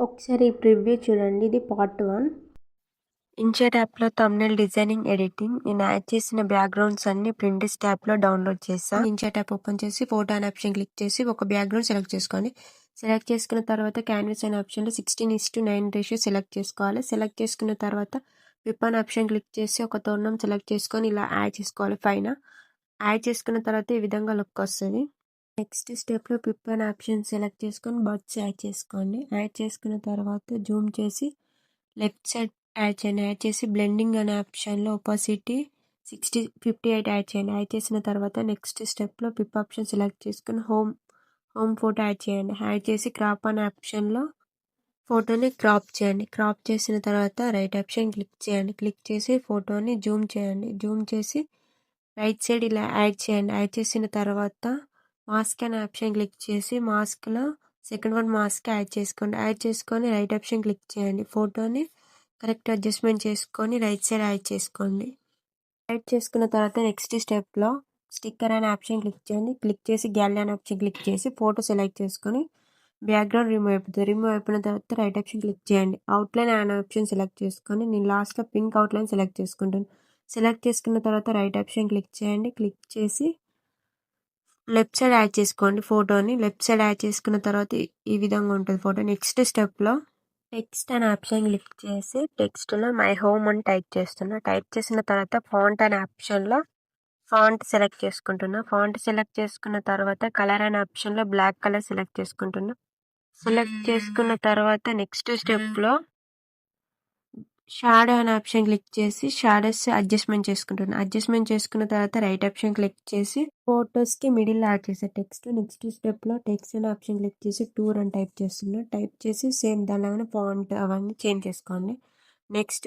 ఒకసారి ఈ ప్రివ్యూ చూడండి. ఇది పార్ట్ 1. ఇన్షర్ట్ యాప్లో థంబ్నెయిల్ డిజైనింగ్, ఎడిటింగ్. నేను యాడ్ చేసిన బ్యాక్గ్రౌండ్స్ అన్ని ప్రింటిస్ ట్యాబ్లో డౌన్లోడ్ చేసా. ఇన్షర్ట్ యాప్ ఓపెన్ చేసి ఫోటో అనే ఆప్షన్ క్లిక్ చేసి ఒక బ్యాక్గ్రౌండ్ సెలెక్ట్ చేసుకోండి. సెలెక్ట్ చేసుకున్న తర్వాత క్యాన్వాస్ అనే ఆప్షన్లో 16:9 రేషియో సెలెక్ట్ చేసుకోవాలి. సెలెక్ట్ చేసుకున్న తర్వాత విప్ అనే ఆప్షన్ క్లిక్ చేసి ఒక తోరణం సెలెక్ట్ చేసుకొని ఇలా యాడ్ చేసుకోవాలి. పైన యాడ్ చేసుకున్న తర్వాత ఈ విధంగా లుక్ వస్తుంది. నెక్స్ట్ స్టెప్లో పిప్ అనే ఆప్షన్ సెలెక్ట్ చేసుకొని బర్డ్స్ యాడ్ చేసుకోండి. యాడ్ చేసుకున్న తర్వాత జూమ్ చేసి లెఫ్ట్ సైడ్ యాడ్ చేయండి. యాడ్ చేసి బ్లెండింగ్ అనే ఆప్షన్లో ఒపాసిటీ 58 యాడ్ చేయండి. యాడ్ చేసిన తర్వాత నెక్స్ట్ స్టెప్లో పిప్ ఆప్షన్ సెలెక్ట్ చేసుకొని హోమ్ ఫోటో యాడ్ చేయండి. యాడ్ చేసి క్రాప్ అనే ఆప్షన్లో ఫోటోని క్రాప్ చేయండి. క్రాప్ చేసిన తర్వాత రైట్ ఆప్షన్ క్లిక్ చేయండి. క్లిక్ చేసి ఫోటోని జూమ్ చేయండి. జూమ్ చేసి రైట్ సైడ్ ఇలా యాడ్ చేయండి. యాడ్ చేసిన తర్వాత మాస్క్ అనే ఆప్షన్ క్లిక్ చేసి మాస్క్లో సెకండ్ వన్ మాస్క్ యాడ్ చేసుకోండి. యాడ్ చేసుకొని రైట్ ఆప్షన్ క్లిక్ చేయండి. ఫోటోని కరెక్ట్ అడ్జస్ట్మెంట్ చేసుకొని రైట్ సైడ్ యాడ్ చేసుకోండి. యాడ్ చేసుకున్న తర్వాత నెక్స్ట్ స్టెప్లో స్టిక్కర్ అనే ఆప్షన్ క్లిక్ చేయండి. క్లిక్ చేసి గ్యాలరీ అనే ఆప్షన్ క్లిక్ చేసి ఫోటో సెలెక్ట్ చేసుకొని బ్యాక్గ్రౌండ్ రిమూవ్ అయిపోతుంది. రిమూవ్ అయిపోయిన తర్వాత రైట్ ఆప్షన్ క్లిక్ చేయండి. అవుట్లైన్ అనే ఆప్షన్ సెలెక్ట్ చేసుకొని నేను లాస్ట్లో పింక్ అవుట్లైన్ సెలెక్ట్ చేసుకుంటాను. సెలెక్ట్ చేసుకున్న తర్వాత రైట్ ఆప్షన్ క్లిక్ చేయండి. క్లిక్ చేసి లెఫ్ట్ సైడ్ యాడ్ చేసుకోండి. ఫోటోని లెఫ్ట్ సైడ్ యాడ్ చేసుకున్న తర్వాత ఈ విధంగా ఉంటుంది ఫోటో. నెక్స్ట్ స్టెప్లో టెక్స్ట్ అనే ఆప్షన్ క్లిక్ చేసి టెక్స్ట్లో మై హోమ్ అని టైప్ చేస్తున్నా. టైప్ చేసిన తర్వాత ఫాంట్ అనే ఆప్షన్లో ఫాంట్ సెలెక్ట్ చేసుకుంటున్నా. ఫాంట్ సెలెక్ట్ చేసుకున్న తర్వాత కలర్ అనే ఆప్షన్లో బ్లాక్ కలర్ సెలెక్ట్ చేసుకుంటున్నా. సెలెక్ట్ చేసుకున్న తర్వాత నెక్స్ట్ స్టెప్లో షాడో అనే ఆప్షన్ క్లిక్ చేసి షాడోస్ అడ్జస్ట్మెంట్ చేసుకుంటున్నాను. అడ్జస్ట్మెంట్ చేసుకున్న తర్వాత రైట్ ఆప్షన్ క్లిక్ చేసి ఫోటోస్కి మిడిల్ యాడ్ చేసే టెక్స్ట్. నెక్స్ట్ స్టెప్లో టెక్స్ట్ అనే ఆప్షన్ క్లిక్ చేసి టూర్ అని టైప్ చేస్తున్నా. టైప్ చేసి సేమ్ దానిలాగానే ఫాంట్ అవన్నీ చేంజ్ చేసుకోండి. నెక్స్ట్